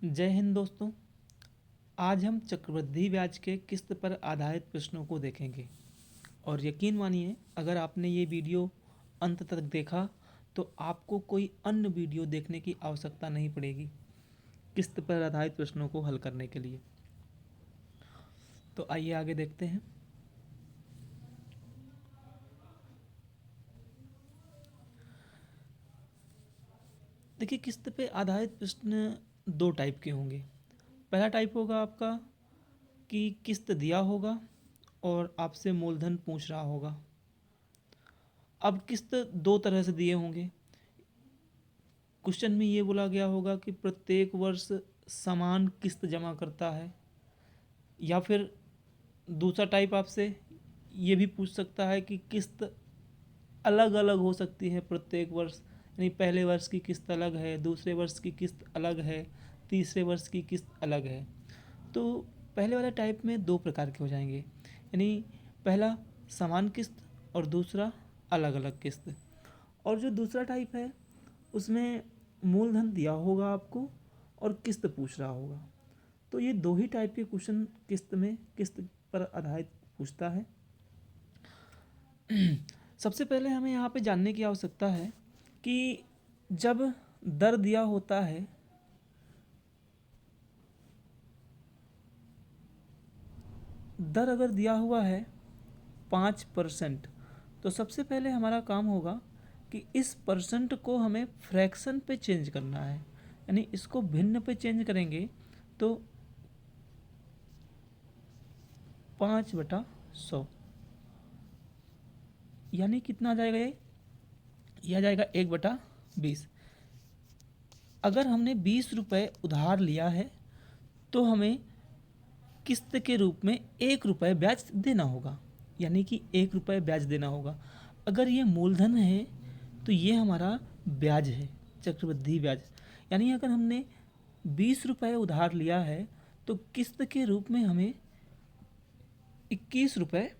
जय हिंद दोस्तों। आज हम चक्रवृद्धि ब्याज के किस्त पर आधारित प्रश्नों को देखेंगे और यकीन मानिए अगर आपने ये वीडियो अंत तक देखा तो आपको कोई अन्य वीडियो देखने की आवश्यकता नहीं पड़ेगी किस्त पर आधारित प्रश्नों को हल करने के लिए। तो आइए आगे देखते हैं। देखिए, किस्त पे आधारित प्रश्न दो टाइप के होंगे। पहला टाइप होगा आपका कि किस्त दिया होगा और आपसे मूलधन पूछ रहा होगा। अब किस्त दो तरह से दिए होंगे। क्वेश्चन में ये बोला गया होगा कि प्रत्येक वर्ष समान किस्त जमा करता है, या फिर दूसरा टाइप आपसे ये भी पूछ सकता है कि किस्त अलग अलग हो सकती है प्रत्येक वर्ष, यानी पहले वर्ष की किस्त अलग है, दूसरे वर्ष की किस्त अलग है, तीसरे वर्ष की किस्त अलग है। तो पहले वाले टाइप में दो प्रकार के हो जाएंगे, यानी पहला समान किस्त और दूसरा अलग अलग किस्त। और जो दूसरा टाइप है उसमें मूलधन दिया होगा आपको और किस्त पूछ रहा होगा। तो ये दो ही टाइप के क्वेश्चन किस्त पर आधारित पूछता है। सबसे पहले हमें यहाँ पे जानने की आवश्यकता है कि जब दर दिया होता है, दर अगर दिया हुआ है 5%, तो सबसे पहले हमारा काम होगा कि इस परसेंट को हमें फ्रैक्शन पे चेंज करना है, यानी इसको भिन्न पे चेंज करेंगे तो 5/100 यानी कितना आ जाएगा? यह आ जाएगा 1/20। अगर हमने 20 रुपये उधार लिया है तो हमें किस्त के रूप में 1 रुपये ब्याज देना होगा, यानी कि 1 रुपये ब्याज देना होगा। अगर ये मूलधन है तो ये हमारा ब्याज है, चक्रवृद्धि ब्याज। यानी अगर हमने 20 रुपये उधार लिया है तो किस्त के रूप में हमें 21 रुपये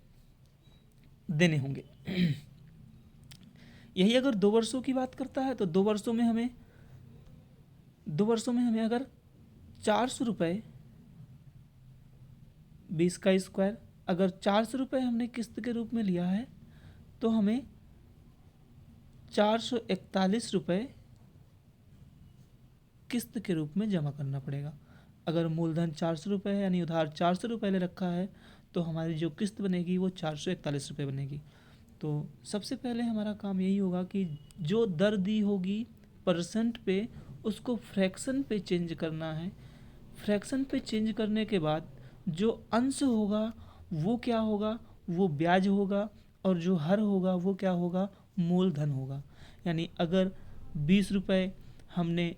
देने होंगे। यही अगर 2 वर्षों की बात करता है तो 2 वर्षों में हमें अगर 400 रुपये, 20 का स्क्वायर, अगर 400 रुपये हमने किस्त के रूप में लिया है तो हमें 441 रुपये किस्त के रूप में जमा करना पड़ेगा। अगर मूलधन 400 रुपये है, यानी उधार 400 रुपये ले रखा है, तो हमारी जो किस्त बनेगी वो 441 रुपये बनेगी। तो सबसे पहले हमारा काम यही होगा कि जो दर दी होगी परसेंट पे, उसको फ्रैक्शन पे चेंज करना है। फ्रैक्शन पे चेंज करने के बाद जो अंश होगा वो क्या होगा? वो ब्याज होगा, और जो हर होगा वो क्या होगा? मूलधन होगा। यानी अगर 20 रुपये हमने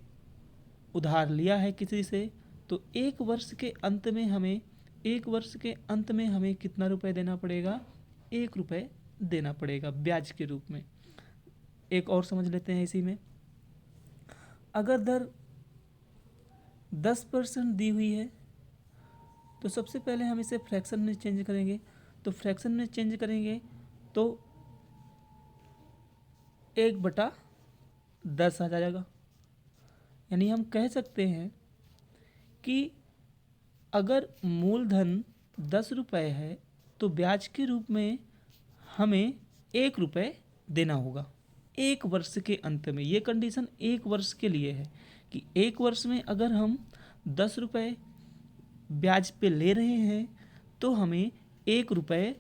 उधार लिया है किसी से, तो एक वर्ष के अंत में हमें कितना रुपए देना पड़ेगा? 1 रुपये देना पड़ेगा ब्याज के रूप में। एक और समझ लेते हैं इसी में। अगर दर 10% दी हुई है तो सबसे पहले हम इसे फ्रैक्शन में चेंज करेंगे। तो फ्रैक्शन में चेंज करेंगे तो 1/10 आ जाएगा। यानी हम कह सकते हैं कि अगर मूलधन 10 रुपये है तो ब्याज के रूप में हमें 1 रुपये देना होगा एक वर्ष के अंत में। ये कंडीशन एक वर्ष के लिए है कि एक वर्ष में अगर हम 10 रुपये ब्याज पे ले रहे हैं तो हमें 1 रुपये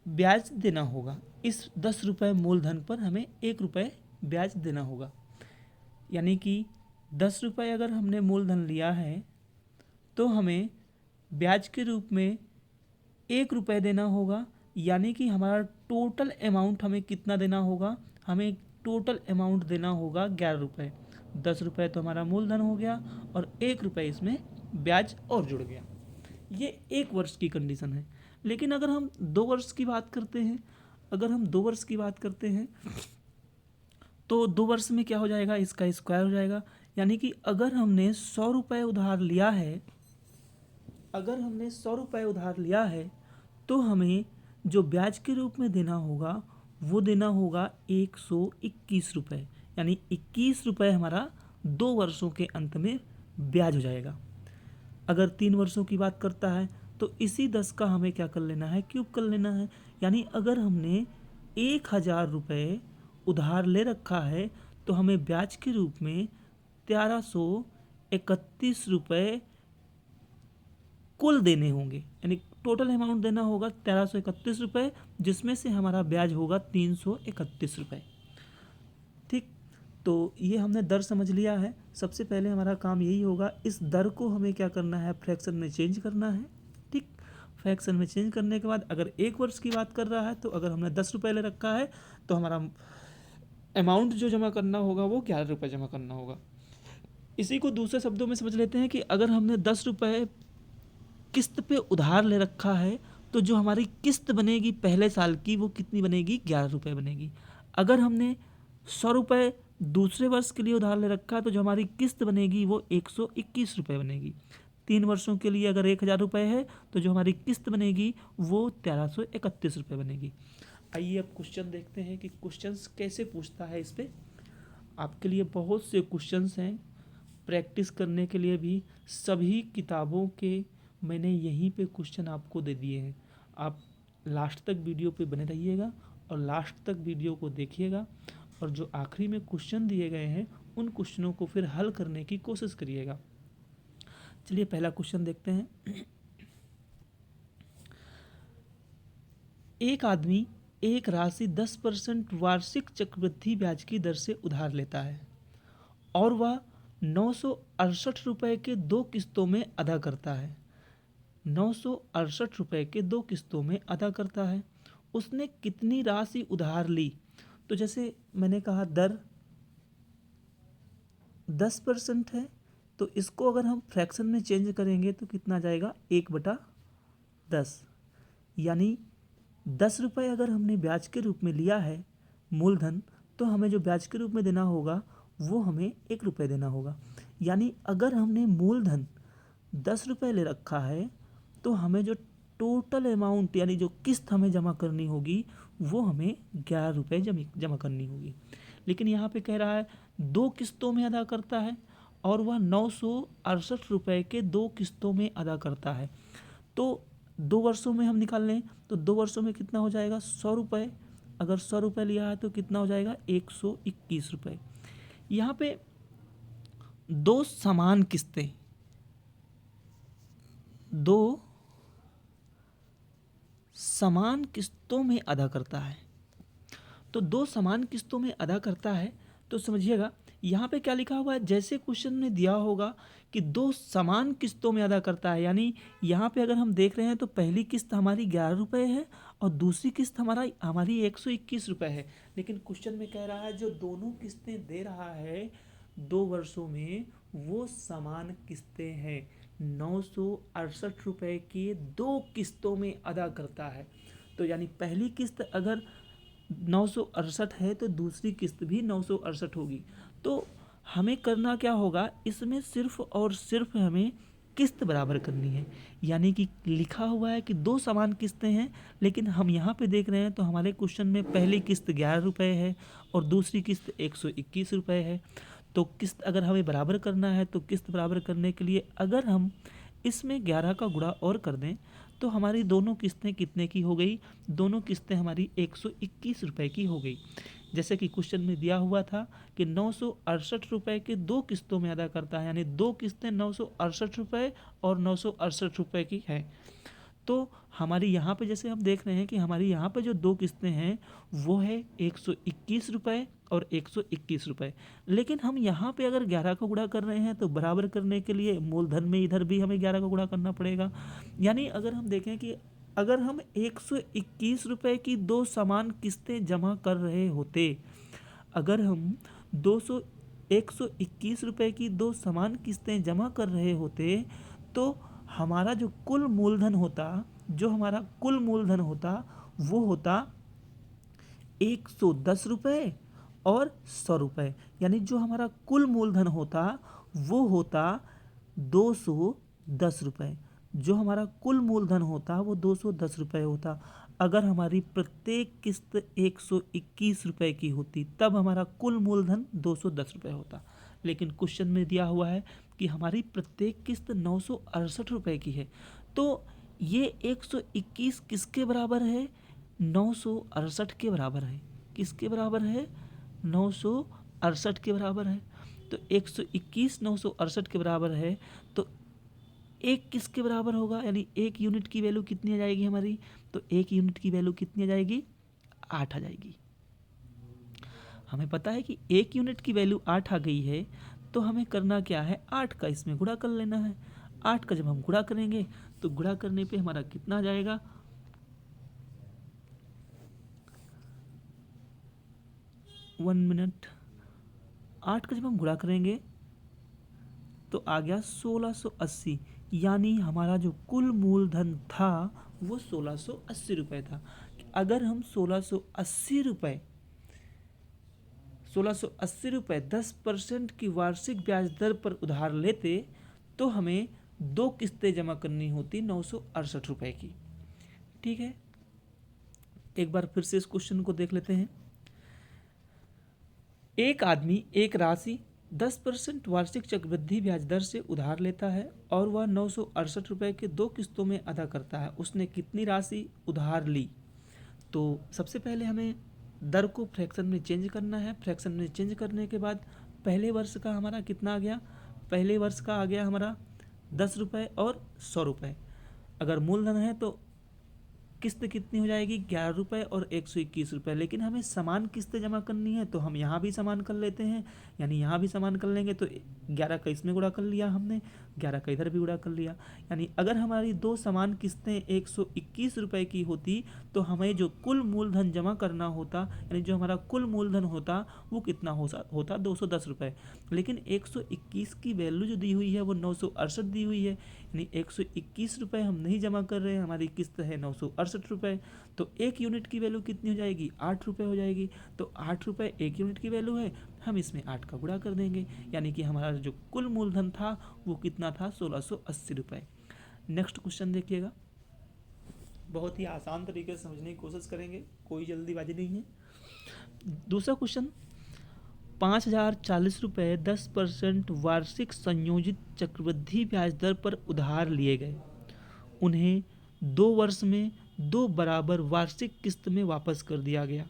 ब्याज देना होगा। इस 10 रुपये मूलधन पर हमें 1 रुपये ब्याज देना होगा। यानी कि 10 रुपये अगर हमने मूलधन लिया है तो हमें ब्याज के रूप में 1 रुपये देना होगा। यानी कि हमारा टोटल अमाउंट हमें कितना देना होगा? हमें टोटल अमाउंट देना होगा 11 रुपये। 10 रुपये तो हमारा मूलधन हो गया और 1 रुपये इसमें ब्याज और जुड़ गया। ये एक वर्ष की कंडीशन है। लेकिन अगर हम 2 वर्ष की बात करते हैं तो 2 वर्ष में क्या हो जाएगा? इसका स्क्वायर हो जाएगा। यानी कि अगर हमने 100 रुपये उधार लिया है तो हमें जो ब्याज के रूप में देना होगा वो देना होगा 121 रुपये। यानी 21 रुपये हमारा 2 वर्षों के अंत में ब्याज हो जाएगा। अगर 3 वर्षों की बात करता है तो इसी 10 का हमें क्या कर लेना है, क्यूब कर लेना है। यानी अगर हमने 1,000 रुपये उधार ले रखा है तो हमें ब्याज के रूप में 1331 रुपये कुल देने होंगे, यानी टोटल अमाउंट देना होगा 1331 रुपये, जिसमें से हमारा ब्याज होगा 331 रुपये। ठीक, तो ये हमने दर समझ लिया है। सबसे पहले हमारा काम यही होगा, इस दर को हमें क्या करना है, फ्रैक्शन में चेंज करना है। ठीक, फ्रैक्शन में चेंज करने के बाद अगर 1 वर्ष की बात कर रहा है तो अगर हमने 10 रुपये ले रखा है तो हमारा अमाउंट जो जमा करना होगा वो 11 रुपये जमा करना होगा। इसी को दूसरे शब्दों में समझ लेते हैं कि अगर हमने 10 रुपये किस्त पे उधार ले रखा है तो जो हमारी किस्त बनेगी पहले साल की वो कितनी बनेगी, 11 रुपये बनेगी। अगर हमने 100 रुपये दूसरे वर्ष के लिए उधार ले रखा है तो जो हमारी किस्त बनेगी वो 121 रुपये बनेगी। 3 वर्षों के लिए अगर 1,000 रुपये है तो जो हमारी किस्त बनेगी वो 1331 रुपये बनेगी। आइए अब क्वेश्चन देखते हैं कि क्वेश्चंस कैसे पूछता है। इस पर आपके लिए बहुत से क्वेश्चंस हैं प्रैक्टिस करने के लिए भी। सभी किताबों के मैंने यहीं पे क्वेश्चन आपको दे दिए हैं। आप लास्ट तक वीडियो पे बने रहिएगा और लास्ट तक वीडियो को देखिएगा और जो आखिरी में क्वेश्चन दिए गए हैं उन क्वेश्चनों को फिर हल करने की कोशिश करिएगा। चलिए पहला क्वेश्चन देखते हैं। एक आदमी एक राशि 10% वार्षिक चक्रवृद्धि ब्याज की दर से उधार लेता है और वह 968 रुपये के 2 किस्तों में अदा करता है। 968 रुपये के 2 किस्तों में अदा करता है। उसने कितनी राशि उधार ली? तो जैसे मैंने कहा दर 10% है तो इसको अगर हम फ्रैक्शन में चेंज करेंगे तो कितना जाएगा, 1/10। यानी 10 रुपये अगर हमने ब्याज के रूप में लिया है मूलधन, तो हमें जो ब्याज के रूप में देना होगा वो हमें 1 रुपये देना होगा। यानी अगर हमने मूलधन 10 रुपये ले रखा है तो हमें जो टोटल अमाउंट यानी जो किस्त हमें जमा करनी होगी वो हमें 11 रुपये जमा करनी होगी। लेकिन यहाँ पे कह रहा है 2 किस्तों में अदा करता है और वह 968 रुपये के 2 किस्तों में अदा करता है। तो 2 वर्षों में हम निकाल लें तो 2 वर्षों में कितना हो जाएगा, 100 रुपये। अगर 100 रुपये लिया है तो कितना हो जाएगा, 121 रुपये। यहाँ पे 2 समान किस्तें, 2 समान किस्तों में अदा करता है। तो 2 समान किस्तों में अदा करता है तो समझिएगा यहाँ पे क्या लिखा हुआ है, जैसे क्वेश्चन में दिया होगा कि 2 समान किस्तों में अदा करता है। यानी यहाँ पे अगर हम देख रहे हैं तो पहली किस्त हमारी 11 रुपये है और दूसरी किस्त हमारी 121 रुपये है। लेकिन क्वेश्चन में कह रहा है जो दोनों किस्तें दे रहा है 2 वर्षों में वो समान किस्तें हैं। 968 रुपये की 2 किस्तों में अदा करता है। तो यानी पहली किस्त अगर 968 है तो दूसरी किस्त भी 968 होगी। तो हमें करना क्या होगा, इसमें सिर्फ और सिर्फ हमें किस्त बराबर करनी है। यानी कि लिखा हुआ है कि 2 समान किस्तें हैं, लेकिन हम यहाँ पे देख रहे हैं तो हमारे क्वेश्चन में पहली किस्त 11 रुपये है और दूसरी किस्त 121 रुपये है। तो किस्त अगर हमें बराबर करना है तो किस्त बराबर करने के लिए अगर हम इसमें 11 का गुणा और कर दें तो हमारी दोनों किस्तें कितने की हो गई, दोनों किस्तें हमारी 121 रुपये की हो गई। जैसे कि क्वेश्चन में दिया हुआ था कि 968 रुपये के 2 किस्तों में अदा करता है, यानी 2 किस्तें 968 रुपये और 968 रुपये की हैं। तो हमारी यहाँ पे जैसे हम देख रहे हैं कि हमारी यहाँ पे जो 2 किस्तें हैं वो है 121 रुपये और 121 रुपये। लेकिन हम यहाँ पे अगर 11 का गुणा कर रहे हैं तो बराबर करने के लिए मूलधन में इधर भी हमें 11 का गुणा करना पड़ेगा। यानी अगर हम देखें कि अगर हम 121 रुपये की 2 समान किस्तें जमा कर रहे होते, अगर हम 121 रुपये की 2 समान किस्तें जमा कर रहे होते तो हमारा जो कुल मूलधन होता वो होता 110 रुपये और 100 रुपये। यानी जो हमारा कुल मूलधन होता वो होता 210 रुपये। जो हमारा कुल मूलधन होता वो 210 रुपये होता। अगर हमारी प्रत्येक किस्त 121 रुपये की होती तब हमारा कुल मूलधन 210 रुपये होता। लेकिन क्वेश्चन में दिया हुआ है कि हमारी प्रत्येक किस्त 968 रुपये की है। तो ये 121 किसके बराबर है? 968 के बराबर है। किसके बराबर है? 968 के बराबर है। तो 121 968 के बराबर है, तो एक किसके बराबर होगा? यानी एक यूनिट की वैल्यू कितनी आ जाएगी हमारी? तो एक यूनिट की वैल्यू कितनी आ जाएगी? 8 आ जाएगी। हमें पता है कि एक यूनिट की वैल्यू 8 आ गई है, तो हमें करना क्या है? 8 का इसमें गुणा कर लेना है। 8 का जब हम गुणा करेंगे तो गुणा करने पे हमारा कितना आ जाएगा? 1 मिनट। 8 का जब हम गुणा करेंगे तो आ गया 1680, यानी हमारा जो कुल मूलधन था वो 1680 रुपये था। अगर हम 1680 रुपये 10% की वार्षिक ब्याज दर पर उधार लेते तो हमें 2 किस्तें जमा करनी होती 968 रुपये की। ठीक है, एक बार फिर से इस क्वेश्चन को देख लेते हैं। एक आदमी एक राशि 10% वार्षिक चक्रवृद्धि ब्याज दर से उधार लेता है और वह 968 रुपये के 2 किस्तों में अदा करता है। उसने कितनी राशि उधार ली? तो सबसे पहले हमें दर को फ्रैक्शन में चेंज करना है। फ्रैक्शन में चेंज करने के बाद पहले वर्ष का हमारा कितना आ गया? पहले वर्ष का आ गया हमारा 10 रुपये और 100 रुपये। अगर मूलधन है तो किस्त कितनी हो जाएगी? 11 रुपये और 121 रुपये। लेकिन हमें समान किस्तें जमा करनी है तो हम यहाँ भी समान कर लेते हैं, यानी यहाँ भी समान कर लेंगे। तो 11 का इसमें गुणा कर लिया हमने, 11 का इधर भी गुणा कर लिया। यानी अगर हमारी 2 समान किस्तें 121 रुपये की होती तो हमें जो कुल मूलधन जमा करना होता, यानी जो हमारा कुल मूलधन होता वो कितना होता? 210 रुपये। लेकिन 121 की वैल्यू जो दी हुई है वो 968 दी हुई है, यानी 121 रुपये हम नहीं जमा कर रहे हैं, हमारी किस्त है 968 रुपये। तो एक यूनिट की वैल्यू कितनी हो जाएगी? 8 रुपये हो जाएगी। तो 8 रुपये एक यूनिट की वैल्यू है, हम इसमें 8 का गुणा कर देंगे, यानी कि हमारा जो कुल मूलधन था वो कितना था? 1680 रुपये। नेक्स्ट क्वेश्चन देखिएगा, बहुत ही आसान तरीके से समझने की कोशिश करेंगे, कोई जल्दीबाजी नहीं है। दूसरा क्वेश्चन, 5040 रुपये 10% वार्षिक संयोजित चक्रवृद्धि ब्याज दर पर उधार लिए गए। उन्हें 2 वर्ष में 2 बराबर वार्षिक किस्त में वापस कर दिया गया।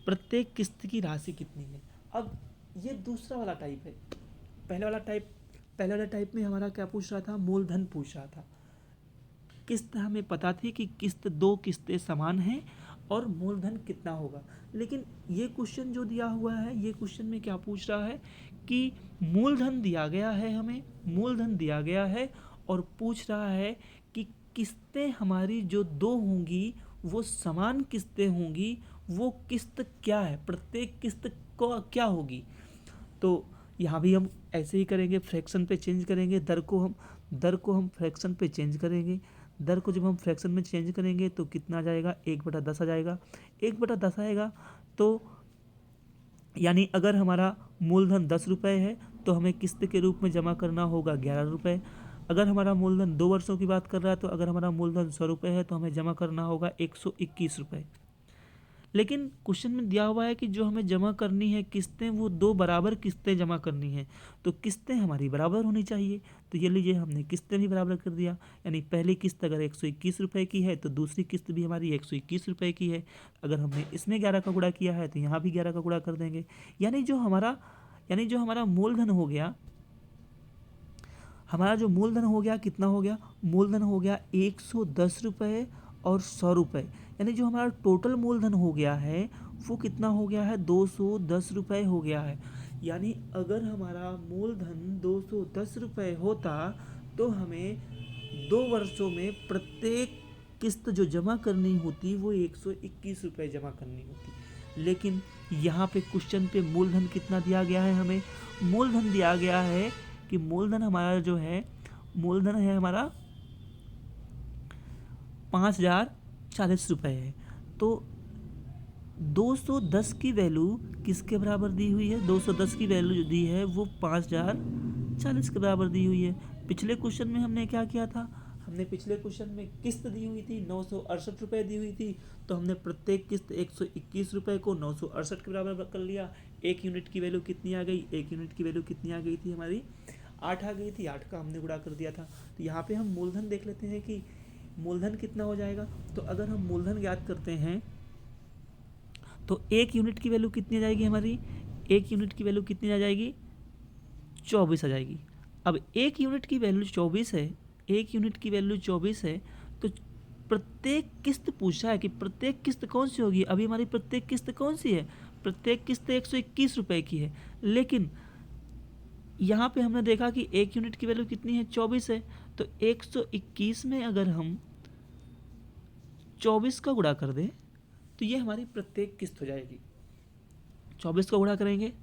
प्रत्येक किस्त की राशि कितनी है? अब ये दूसरा वाला टाइप है। पहले वाला टाइप में हमारा क्या पूछ रहा था? मूलधन पूछ रहा था। किस्त हमें पता थी कि किस्त 2 किस्तें समान हैं और मूलधन कितना होगा। लेकिन ये क्वेश्चन जो दिया हुआ है, ये क्वेश्चन में क्या पूछ रहा है कि मूलधन दिया गया है, हमें मूलधन दिया गया है और पूछ रहा है कि किस्तें हमारी जो 2 होंगी वो समान किस्तें होंगी, वो किस्त क्या है? प्रत्येक किस्त को क्या होगी? तो यहाँ भी हम ऐसे ही करेंगे, फ्रैक्शन पे चेंज करेंगे। दर को हम फ्रैक्शन पे चेंज करेंगे। दर को जब हम फ्रैक्शन में चेंज करेंगे तो कितना आ जाएगा? 1/10 आ जाएगा। 1/10 आएगा तो यानी अगर हमारा मूलधन 10 रुपये है तो हमें किस्त के रूप में जमा करना होगा 11 रुपये। अगर हमारा मूलधन 2 वर्षों की बात कर रहा है तो अगर हमारा मूलधन 100 रुपये है तो हमें जमा करना होगा 121 रुपये। लेकिन क्वेश्चन में दिया हुआ है कि जो हमें जमा करनी है किस्तें, वो 2 बराबर किस्तें जमा करनी है, तो किस्तें हमारी बराबर होनी चाहिए। तो ये लीजिए, हमने किस्तें भी बराबर कर दिया, यानी पहली किस्त अगर 121 रुपये की है तो दूसरी किस्त भी हमारी 121 रुपये की है। अगर हमने इसमें 11 का गुणा किया है तो यहाँ भी 11 का गुणा कर देंगे। यानी जो हमारा मूलधन हो गया, हमारा जो मूलधन हो गया कितना हो गया? मूलधन हो गया 110 रुपये और 100 रुपये। यानी जो हमारा टोटल मूलधन हो गया है वो कितना हो गया है? 210 रुपये हो गया है। यानी अगर हमारा मूलधन 210 रुपये होता तो हमें 2 वर्षों में प्रत्येक किस्त जो जमा करनी होती वो 121 रुपये जमा करनी होती। लेकिन यहाँ पे क्वेश्चन पे मूलधन कितना दिया गया है? हमें मूलधन दिया गया है कि मूलधन हमारा जो है, मूलधन है हमारा 5040 रुपये है। तो 210 की वैल्यू किसके बराबर दी हुई है? 210 की वैल्यू जो दी है वो 5040 के बराबर दी हुई है। पिछले क्वेश्चन में हमने क्या किया था? हमने पिछले क्वेश्चन में किस्त दी हुई थी 968 रुपये दी हुई थी, तो हमने प्रत्येक किस्त 121 रुपये को 968 के बराबर कर लिया। एक यूनिट की वैल्यू कितनी आ गई, एक यूनिट की वैल्यू कितनी आ गई थी हमारी, 8 आ गई थी। 8 का हमने गुणा कर दिया था। तो यहाँ पे हम मूलधन देख लेते हैं कि मूलधन कितना हो जाएगा। तो अगर हम मूलधन ज्ञात करते हैं तो एक यूनिट की वैल्यू कितनी आ जाएगी हमारी, एक यूनिट की वैल्यू कितनी आ जाएगी, 24 आ जाएगी। अब एक यूनिट की वैल्यू 24 है, एक यूनिट की वैल्यू 24 है, तो प्रत्येक किस्त पूछा है कि प्रत्येक किस्त कौन सी होगी। अभी हमारी प्रत्येक किस्त कौन सी है, प्रत्येक किस्त 121 रुपये की है। लेकिन यहाँ पे हमने देखा कि एक यूनिट की वैल्यू कितनी है, 24 है। तो 121 में अगर हम 24 का गुणा कर दें तो ये हमारी प्रत्येक किस्त हो जाएगी। 24 का गुणा करेंगे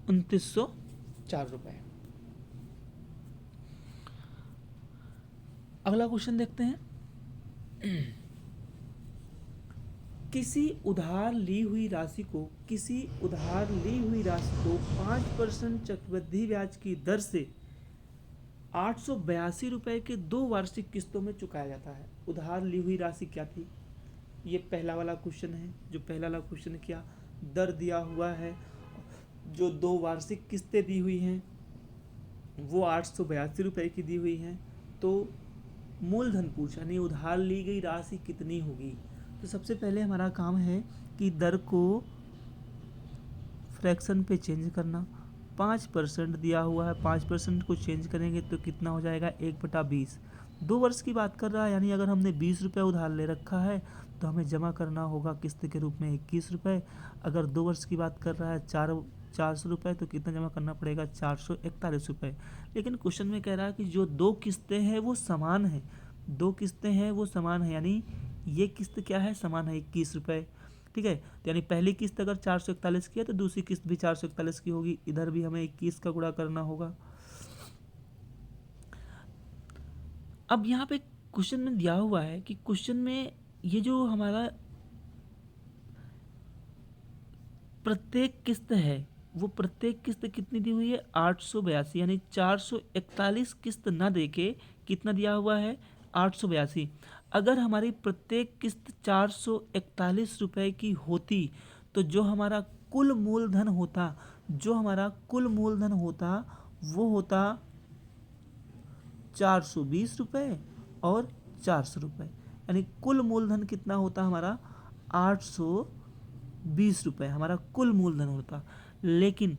₹2904। अगला क्वेश्चन देखते हैं। किसी उधार ली हुई राशि को 5% चक्रवृद्धि ब्याज की दर से 882 रुपये के 2 वार्षिक किस्तों में चुकाया जाता है। उधार ली हुई राशि क्या थी, ये पहला वाला क्वेश्चन है। जो पहला वाला क्वेश्चन किया, दर दिया हुआ है, जो 2 वार्षिक किस्तें दी हुई हैं वो 882 रुपये की दी हुई हैं। तो मूलधन पूछा, यानी उधार ली गई राशि कितनी होगी। तो सबसे पहले हमारा काम है कि दर को फ्रैक्शन पे चेंज करना। 5% दिया हुआ है, 5% को चेंज करेंगे तो कितना हो जाएगा, 1/20। 2 वर्ष की बात कर रहा है, यानी अगर हमने 20 रुपये उधार ले रखा है तो हमें जमा करना होगा किस्त के रूप में 21 रुपये। अगर 2 वर्ष की बात कर रहा है 400 रुपये, तो कितना जमा करना पड़ेगा, 441 रुपये। लेकिन क्वेश्चन में कह रहा है कि जो 2 किस्तें हैं वो समान हैं, 2 किस्तें हैं वो समान है, यानी ये किस्त क्या है, समान है, 21 रुपये। ठीक है, तो यानी पहली किस्त अगर 441 की है तो दूसरी किस्त भी 441 की होगी। इधर भी हमें 21 का गुणा करना होगा। अब यहाँ पे क्वेश्चन में दिया हुआ है कि क्वेश्चन में ये जो हमारा प्रत्येक किस्त है वो प्रत्येक किस्त कितनी दी हुई है, 882, यानी 441 किस्त ना देके कितना दिया हुआ है, 882। अगर हमारी प्रत्येक किस्त 441 रुपये की होती तो जो हमारा कुल मूलधन होता, जो हमारा कुल मूलधन होता वो होता 420 रुपये और 400 रुपये, यानी कुल मूलधन कितना होता हमारा, 820 रुपये हमारा कुल मूलधन होता। लेकिन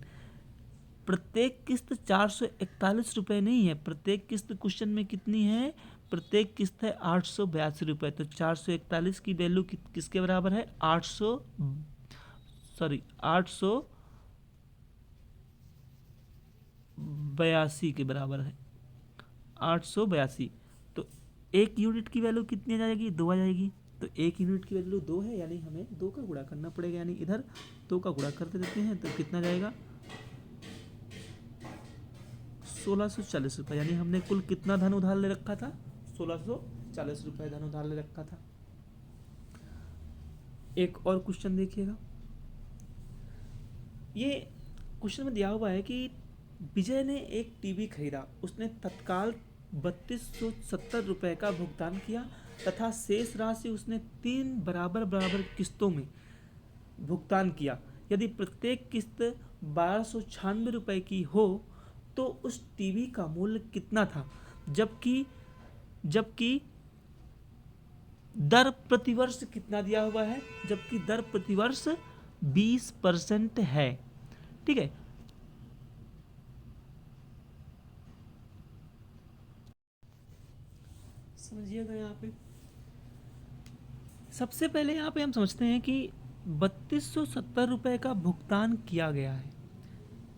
प्रत्येक किस्त 441 रुपये नहीं है, प्रत्येक किस्त क्वेश्चन में कितनी है, प्रत्येक किस्त है 882 रुपये। तो 441 की वैल्यू किसके बराबर है, 882 के बराबर है, 882। तो एक यूनिट की वैल्यू कितनी आ जाएगी, 2 आ जाएगी। तो एक यूनिट की वैल्यू 2 है, यानी हमें 2 का गुणा करना पड़ेगा, यानी इधर 2 का गुणा करते देते हैं तो कितना जाएगा, 1640 रुपये। यानी हमने कुल कितना धन उधार ले रखा था, 1640 रुपये धन उधार ले रखा था। एक और क्वेश्चन देखिएगा। ये क्वेश्चन में दिया हुआ है कि विजय ने एक टीवी खरीदा, उसने तत्काल 3270 रुपये का भुगतान किया तथा शेष राशि उसने 3 बराबर किस्तों में भुगतान किया। यदि प्रत्येक किस्त 1296 रुपये की हो तो उस टीवी का मूल्य कितना था, जबकि दर प्रतिवर्ष कितना दिया हुआ है, जबकि दर प्रतिवर्ष 20% है। ठीक है, समझिएगा। यहाँ पे सबसे पहले यहाँ पे हम समझते हैं कि 3270 रुपये का भुगतान किया गया है।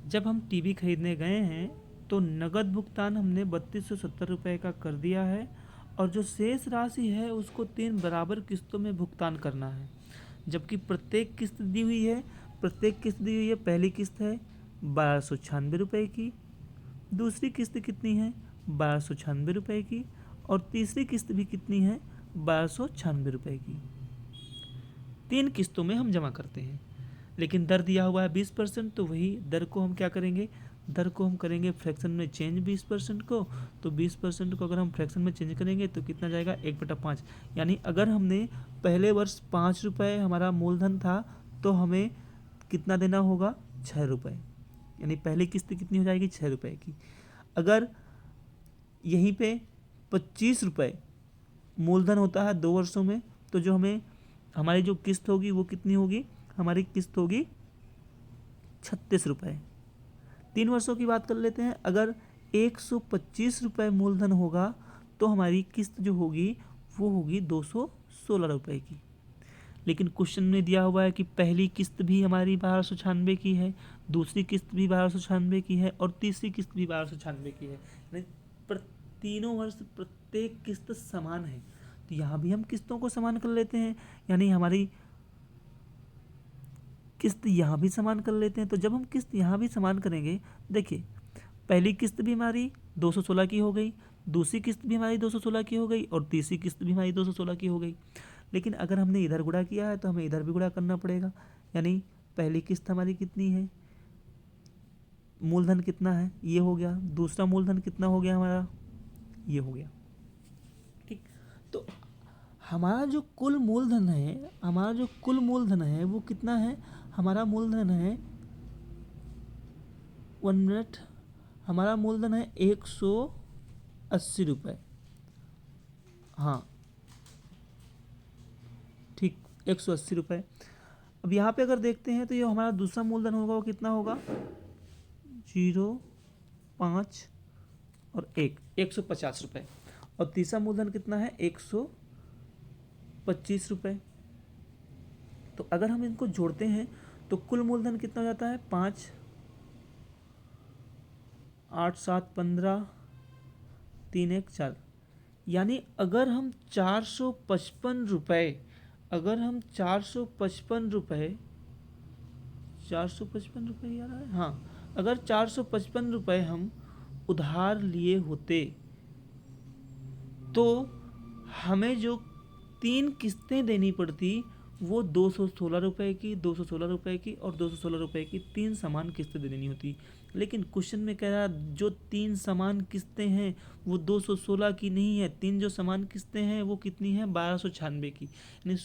जब हम टीवी खरीदने गए हैं तो नगद भुगतान हमने 3270 रुपये का कर दिया है, और जो शेष राशि है उसको 3 बराबर किस्तों में भुगतान करना है। जबकि प्रत्येक किस्त दी हुई है, प्रत्येक किस्त दी हुई है, पहली किस्त है 1296 रुपये की, दूसरी किस्त कितनी है, 1296 रुपये की, और तीसरी किस्त भी कितनी है, 1296 रुपये की। 3 किस्तों में हम जमा करते हैं, लेकिन दर दिया हुआ है 20%, तो वही दर को हम क्या करेंगे, दर को हम करेंगे फ्रैक्शन में चेंज 20% को। तो 20% को अगर हम फ्रैक्शन में चेंज करेंगे तो कितना जाएगा, 1/5। यानी अगर हमने पहले वर्ष 5 रुपये हमारा मूलधन था तो हमें कितना देना होगा, 6 रुपये। यानी पहली किस्त कितनी हो जाएगी, 6 रुपये की। अगर यहीं पे 25 रुपये मूलधन होता है 2 वर्षों में, तो जो हमें हमारी जो किस्त होगी वो कितनी होगी, हमारी किस्त होगी 36 रुपये। 3 वर्षों की बात कर लेते हैं। अगर 125 रुपये मूलधन होगा तो हमारी किस्त जो होगी वो होगी 216 रुपये की। लेकिन क्वेश्चन में दिया हुआ है कि पहली किस्त भी हमारी 1296 की है, दूसरी किस्त भी 1296 की है और तीसरी किस्त भी 1296 की है। यानी तीनों वर्ष प्रत्येक किस्त समान है। तो यहाँ भी हम किस्तों को समान कर लेते हैं, यानी हमारी किस्त यहाँ भी समान कर लेते हैं। तो जब हम किस्त यहाँ भी समान करेंगे, देखिए पहली किस्त भी हमारी 216 की हो गई, दूसरी किस्त भी हमारी 216 की हो गई और तीसरी किस्त भी हमारी 216 की हो गई। लेकिन अगर हमने इधर गुणा किया है तो हमें इधर भी गुणा करना पड़ेगा। यानी पहली किस्त हमारी कितनी है, मूलधन कितना है, ये हो गया। दूसरा मूलधन कितना हो गया हमारा, ये हो गया। ठीक, तो हमारा जो कुल मूलधन है, हमारा जो कुल मूलधन है वो कितना है, हमारा मूलधन है 1 मिनट, हमारा मूलधन है 180 रुपये। हाँ ठीक, 180 रुपये। अब यहाँ पे अगर देखते हैं तो ये हमारा दूसरा मूलधन होगा, वो कितना होगा, 0, 5 और 1, 150 रुपये। और तीसरा मूलधन कितना है, 125 रुपये। तो अगर हम इनको जोड़ते हैं तो कुल मूलधन कितना हो जाता है, 5, 8, 7, 15, 3, 1, 4। यानी अगर हम 455 रुपये, अगर हम 455 रुपये, 455 रुपये आ रहा है, हाँ, अगर 455 रुपये हम उधार लिए होते तो हमें जो 3 किस्तें देनी पड़ती वो 216 रुपये की, 216 रुपये की और 216 रुपये की 3 समान किस्तें देनी होती। लेकिन क्वेश्चन में कह रहा जो 3 समान किस्तें हैं वो 216 की नहीं है, 3 जो समान किस्तें हैं वो कितनी है, 1296 की। यानी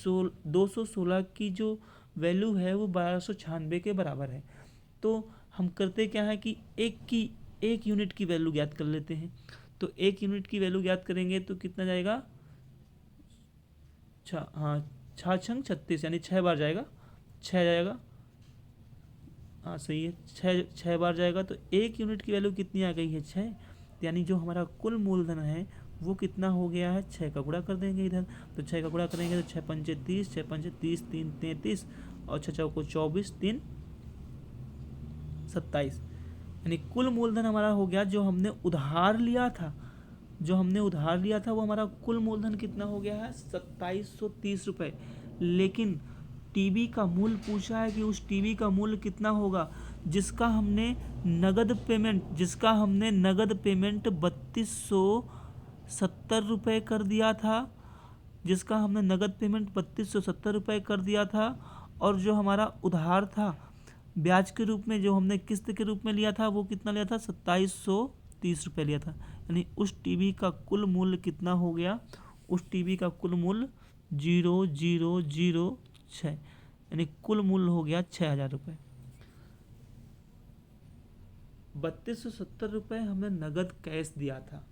216 की जो वैल्यू है वो 1296 के बराबर है। तो हम करते क्या है कि एक यूनिट की वैल्यू ज्ञात कर लेते हैं। तो 1 यूनिट की वैल्यू ज्ञात करेंगे तो कितना जाएगा, हाँ 6 36, यानी 6 बार जाएगा, 6 जाएगा, हाँ सही है, 6 बार जाएगा। तो 1 यूनिट की वैल्यू कितनी आ गई है, 6। यानी जो हमारा कुल मूलधन है वो कितना हो गया है, 6 का गुणा कर देंगे इधर। तो 6 का गुणा करेंगे तो 6 पंचे 30, 6 पंचे 30, 3 33 और 6 चौको 24, 3 27। यानी कुल मूलधन हमारा हो गया, जो हमने उधार लिया था, जो हमने उधार लिया था वो हमारा कुल मूलधन कितना हो गया है, 2730 रुपये। लेकिन टीवी का मूल्य पूछा है कि उस टीवी का मूल्य कितना होगा जिसका हमने नगद पेमेंट 3270 रुपये कर दिया था, जिसका हमने नगद पेमेंट 3270 रुपये कर दिया था। और जो हमारा उधार था ब्याज के रूप में, जो हमने किस्त के रूप में लिया था, वो कितना लिया था, 2730 रुपये लिया था। यानी उस टीवी का कुल मूल्य कितना हो गया, उस टीवी का कुल मूल्य 0006, यानी कुल मूल्य हो गया 6000 रुपये। 3270 रुपये हमने नगद कैश दिया था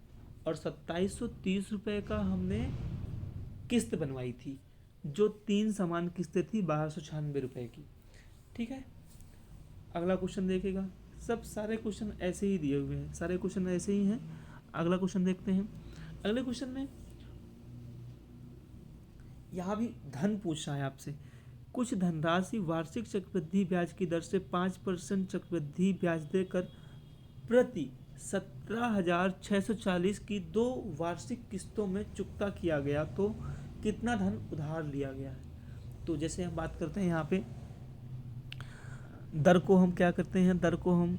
और 2730 रुपये का हमने किस्त बनवाई थी, जो 3 समान किस्तें थी 1296 रुपये की। ठीक है, अगला क्वेश्चन देखेगा। सब सारे क्वेश्चन ऐसे ही दिए हुए हैं, सारे क्वेश्चन ऐसे ही हैं। अगला क्वेश्चन देखते हैं। अगले क्वेश्चन में यहाँ भी धन पूछ रहा है आपसे। कुछ धनराशि वार्षिक चक्रवृद्धि ब्याज की दर से 5% चक्रवृद्धि ब्याज देकर प्रति 17,640 की 2 वार्षिक किस्तों में चुकता किया गया, तो कितना धन उधार लिया गया है। तो जैसे हम बात करते हैं यहाँ पे दर को हम क्या करते हैं, दर को हम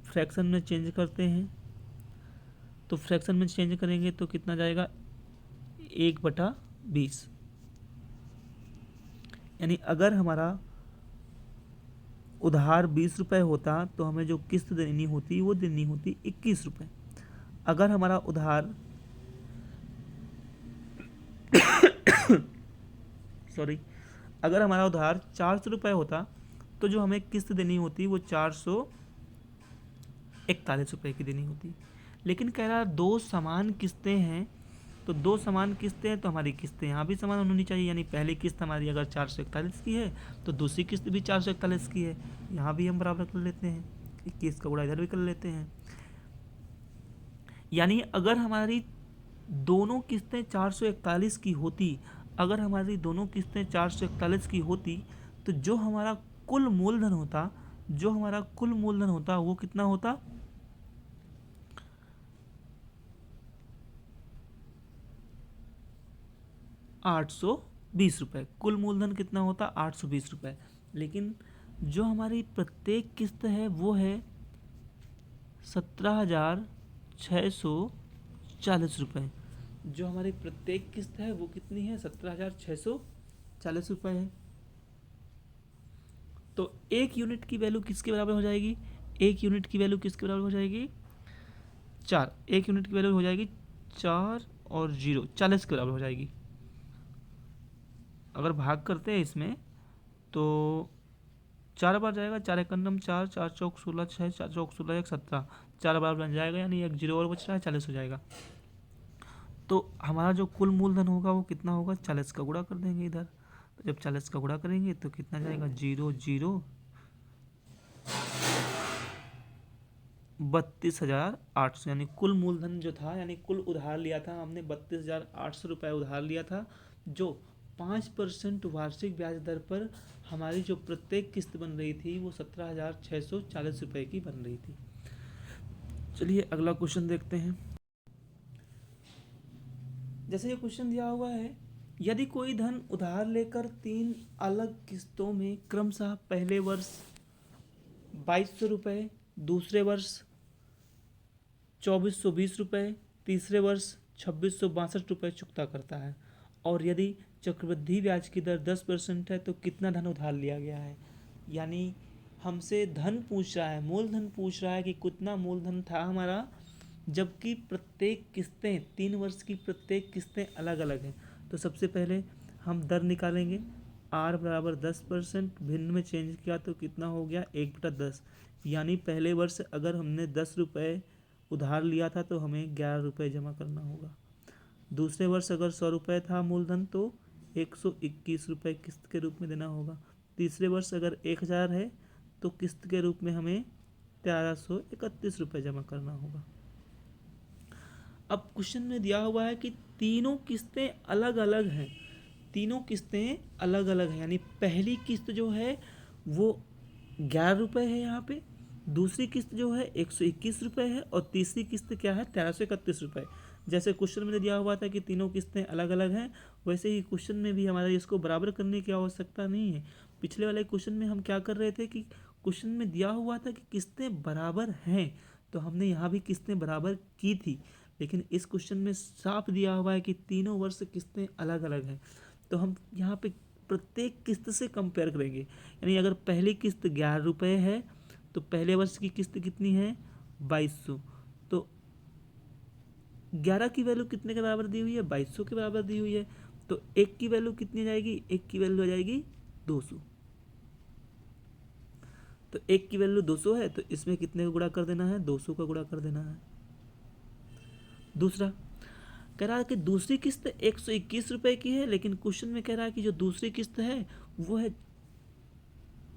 फ्रैक्शन में चेंज करते हैं। तो फ्रैक्शन में चेंज करेंगे तो कितना जाएगा 1/20। यानी अगर हमारा उधार 20 रुपये होता तो हमें जो किस्त देनी होती वो देनी होती 21 रुपये। अगर हमारा उधार सॉरी अगर हमारा उधार 400 रुपये होता तो जो हमें किस्त देनी होती वो 441 रुपये की देनी होती। लेकिन कह रहा दो समान किस्तें हैं, तो दो समान किस्तें हैं तो हमारी किस्तें यहाँ भी समान होनी चाहिए। यानी पहली किस्त हमारी अगर 441 की है तो दूसरी किस्त भी 441 की है। यहाँ भी हम बराबर कर लेते हैं, 21 का गुणा इधर भी कर लेते हैं। यानी अगर हमारी दोनों किस्तें 441 की होती, अगर हमारी दोनों किस्तें 441 की होती तो जो हमारा कुल मूलधन होता वो कितना होता 820 रुपये। कुल मूलधन कितना होता 820 रुपये। लेकिन जो हमारी प्रत्येक किस्त है वो है 17,640 रुपये। जो हमारी प्रत्येक किस्त है वो कितनी है 17,640 रुपये है। तो एक यूनिट की वैल्यू किसके बराबर हो जाएगी? एक यूनिट की वैल्यू किसके बराबर हो जाएगी? 4। एक यूनिट की वैल्यू हो जाएगी 4 और 0 40 के बराबर हो जाएगी। अगर भाग करते हैं इसमें तो 4 बार जाएगा, 4 एक नम 4, 4 चौक 16, 6 4 चौक 16 1 17, 4 बार बन जाएगा। यानी एक 0 और बच रहा है, 40 हो जाएगा। तो हमारा जो कुल मूलधन होगा वो कितना होगा 40 का गुणा कर देंगे इधर। तो जब 40 का गुणा करेंगे तो कितना जाएगा 0 0 32,800। यानी कुल मूलधन जो था, यानी कुल उधार लिया था हमने 32,800 रुपये उधार लिया था, जो 5% वार्षिक ब्याज दर पर हमारी जो प्रत्येक किस्त बन रही थी वो 17,640 रुपये की बन रही थी। चलिए अगला क्वेश्चन देखते हैं। जैसे ये क्वेश्चन दिया हुआ है, यदि कोई धन उधार लेकर 3 अलग किस्तों में क्रमशः पहले वर्ष 2200 रुपये, दूसरे वर्ष 2420 रुपये, तीसरे वर्ष 2662 रुपये चुकता करता है, और यदि चक्रवृद्धि ब्याज की दर 10% है तो कितना धन उधार लिया गया है। यानी हमसे धन पूछ रहा है, मूलधन पूछ रहा है कि कितना मूलधन था हमारा, जबकि प्रत्येक किस्तें 3 वर्ष की प्रत्येक किस्तें अलग अलग हैं। तो सबसे पहले हम दर निकालेंगे। r बराबर 10%, भिन्न में चेंज किया तो कितना हो गया 1/10। यानी पहले वर्ष अगर हमने 10 रुपये उधार लिया था तो हमें 11 रुपये जमा करना होगा। दूसरे वर्ष अगर 100 रुपये था मूलधन तो 121 रुपये किस्त के रूप में देना होगा। तीसरे वर्ष अगर 1000 है तो किस्त के रूप में हमें 1331 रुपये जमा करना होगा। अब क्वेश्चन में दिया हुआ है कि तीनों किस्तें अलग अलग हैं, तीनों किस्तें अलग अलग हैं। यानी पहली किस्त जो है वो 11 रुपये है यहाँ पे, दूसरी किस्त जो है 121 रुपये है, और तीसरी किस्त क्या है 1331 रुपये। जैसे क्वेश्चन में दिया हुआ था कि तीनों किस्तें अलग अलग हैं, वैसे ही क्वेश्चन में भी हमारे इसको बराबर करने की आवश्यकता नहीं है। पिछले वाले क्वेश्चन में हम क्या कर रहे थे कि क्वेश्चन में दिया हुआ था कि किस्तें बराबर हैं, तो हमने यहाँ भी किस्तें बराबर की थी। लेकिन इस क्वेश्चन में साफ दिया हुआ है कि तीनों वर्ष किस्तें अलग अलग हैं, तो हम यहाँ पे प्रत्येक किस्त से कंपेयर करेंगे। यानी अगर पहली किस्त 11 रुपये है तो पहले वर्ष की किस्त कितनी है 2200, तो 11 की वैल्यू कितने के बराबर दी हुई है 2200 के बराबर दी हुई है। तो एक की वैल्यू कितनी जाएगी, एक की वैल्यू आ जाएगी 200। तो एक की वैल्यू 200 है तो इसमें कितने का गुणा कर देना है 200 का गुणा कर देना है। दूसरा कह रहा है कि दूसरी किस्त 121 रुपये की है, लेकिन क्वेश्चन में कह रहा है कि जो दूसरी किस्त है वो है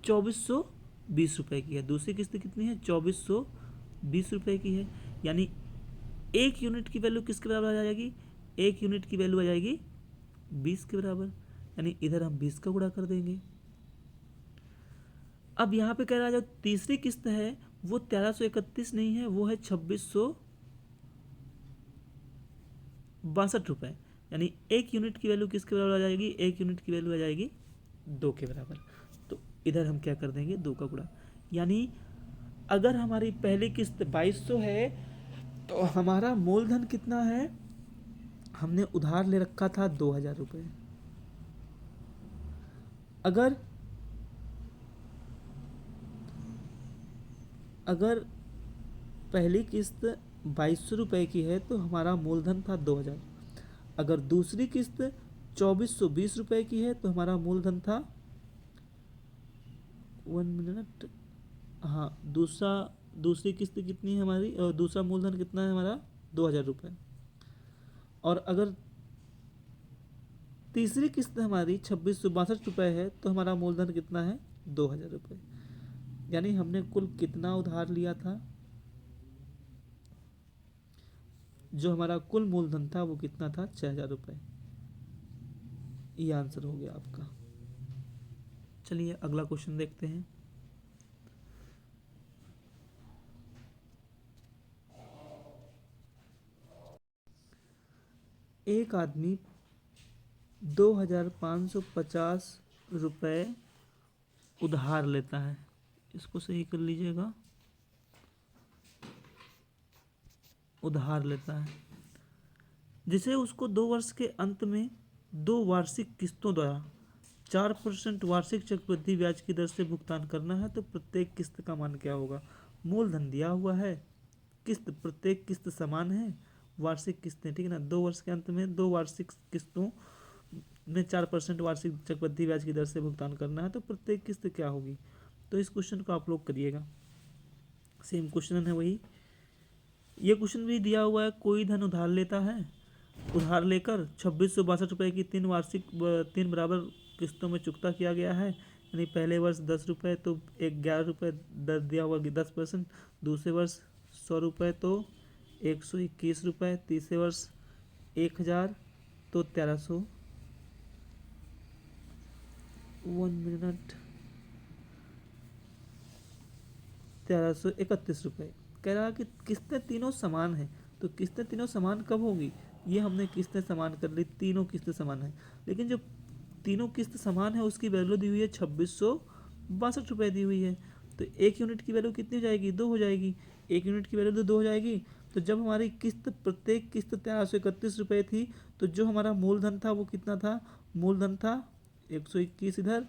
2420 रुपये की है। दूसरी किस्त कितनी है 2420 रुपये की है। यानी एक यूनिट की वैल्यू किसके बराबर आ जाएगी, एक यूनिट की वैल्यू आ जाएगी 20 के बराबर। यानी इधर हम 20 का गुणा कर देंगे। अब यहाँ पे कह रहा है जो तीसरी किस्त है वो 1331 नहीं है, वो है 2662 रुपये। यानी एक यूनिट की वैल्यू किसके बराबर आ जाएगी, एक यूनिट की वैल्यू आ जाएगी 2 के बराबर। तो इधर हम क्या कर देंगे 2 का गुणा। यानी अगर हमारी पहली किस्त 2200 है तो हमारा मूलधन कितना है, हमने उधार ले रखा था 2,000 रुपये। अगर अगर पहली किस्त 2,200 रुपये की है तो हमारा मूलधन था 2,000। अगर दूसरी किस्त 2,420 रुपये की है तो हमारा मूलधन था 1 मिनट, हाँ, दूसरी किस्त कितनी है हमारी, और दूसरा मूलधन कितना है हमारा, 2,000 रुपये। और अगर तीसरी किस्त हमारी 2,662 है तो हमारा मूलधन कितना है, 2,000 रुपये। यानी हमने कुल कितना उधार लिया था, जो हमारा कुल मूलधन था वो कितना था, 6,000 रुपये। ये आंसर हो गया आपका। चलिए अगला क्वेश्चन देखते हैं। एक आदमी 2,550 रुपये उधार लेता है, इसको सही कर लीजिएगा, उधार लेता है, जिसे उसको 2 वर्ष के अंत में 2 वार्षिक किस्तों द्वारा 4% वार्षिक चक्रवृद्धि ब्याज की दर से भुगतान करना है। तो प्रत्येक किस्त का मान क्या होगा। मूलधन दिया हुआ है, किस्त प्रत्येक किस्त समान है, वार्षिक किस्तें, ठीक है ना, 2 वर्ष के अंत में 2 वार्षिक किस्तों में 4% वार्षिक चक्रवृद्धि ब्याज की दर से भुगतान करना है। तो प्रत्येक किस्त क्या होगी। तो इस क्वेश्चन को आप लोग करिएगा, सेम क्वेश्चन है वही। ये क्वेश्चन भी दिया हुआ है, कोई धन उधार लेता है, उधार लेकर 2,662 रुपये की 3 बराबर किस्तों में चुकता किया गया है। यानी पहले वर्ष 10 रुपये तो 11 रुपये दर दिया हुआ 10%, दूसरे वर्ष 100 रुपये तो 121 रुपये, तीसरे वर्ष 1,000 तो 1,300, 1 मिनट, 1,331 रुपये। कह रहा कि किस्तें तीनों समान हैं। तो किस्तें तीनों समान कब होगी, ये हमने किस्तें समान कर ली, तीनों किस्तें समान हैं। लेकिन जो तीनों किस्त समान है उसकी वैल्यू दी हुई है 2,662 दी हुई है। तो एक यूनिट की वैल्यू कितनी हो जाएगी, 2 हो जाएगी। एक यूनिट की वैल्यू तो 2 हो जाएगी। तो जब हमारी किस्त प्रत्येक किस्त 1,331 रुपये थी, तो जो हमारा मूलधन था वो कितना था, मूलधन था 121, इधर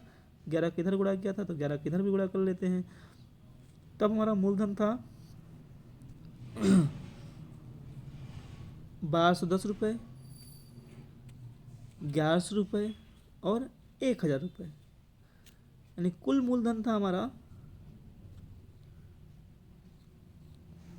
11 किधर गुणा किया था तो 11 किधर भी गुणा कर लेते हैं। तब हमारा मूलधन था 1,210 रुपये, 1,100 रुपये और 1,000 रुपये। यानी कुल मूलधन था हमारा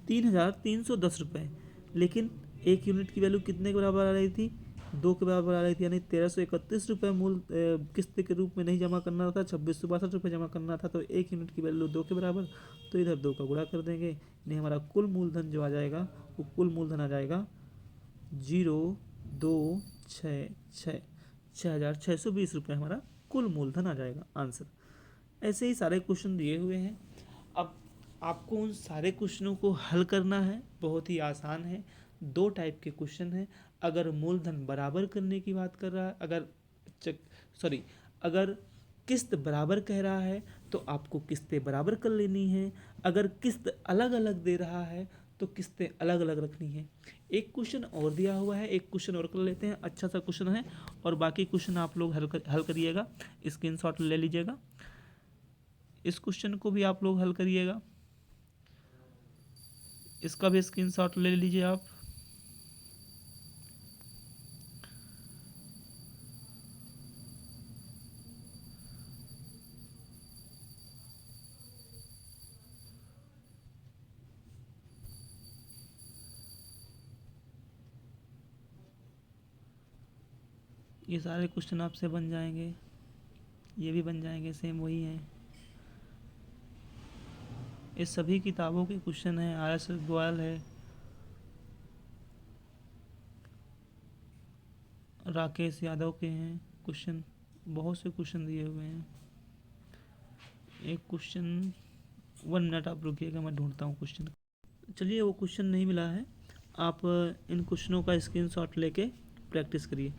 3,310 रुपये। लेकिन एक यूनिट की वैल्यू कितने के बराबर आ रही थी, 2 के बराबर आ रही थी। यानी 1,331 रुपये मूल किस्त के रूप में नहीं जमा करना था, 2,662 रुपये जमा करना था। तो एक यूनिट की वैल्यू 2 के बराबर, तो इधर 2 का गुणा कर देंगे। यानी हमारा कुल मूलधन जो आ जाएगा वो कुल मूलधन आ जाएगा 0,266, 6,620 रुपये हमारा कुल मूलधन आ जाएगा आंसर। ऐसे ही सारे क्वेश्चन दिए हुए हैं। अब आपको उन सारे क्वेश्चनों को हल करना है, बहुत ही आसान है। 2 टाइप के क्वेश्चन हैं। अगर मूलधन बराबर करने की बात कर रहा है, अगर किस्त बराबर कह रहा है तो आपको किस्तें बराबर कर लेनी है। अगर किस्त अलग अलग दे रहा है तो किस्तें अलग अलग रखनी है। एक क्वेश्चन और दिया हुआ है, एक क्वेश्चन और कर लेते हैं, अच्छा सा क्वेश्चन है, और बाकी क्वेश्चन आप लोग हल करिएगा, स्क्रीनशॉट ले लीजिएगा। इस क्वेश्चन को भी आप लोग हल करिएगा, इसका भी स्क्रीनशॉट ले लीजिए आप। ये सारे क्वेश्चन आपसे बन जाएंगे, ये भी बन जाएंगे, सेम वही हैं। ये सभी किताबों के क्वेश्चन हैं, RS गोयल है, राकेश यादव के हैं क्वेश्चन, बहुत से क्वेश्चन दिए हुए हैं। एक क्वेश्चन, 1 मिनट आप रुकिएगा, मैं ढूंढता हूँ क्वेश्चन। चलिए वो क्वेश्चन नहीं मिला है, आप इन क्वेश्चनों का स्क्रीनशॉट लेके प्रैक्टिस करिए।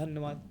धन्यवाद।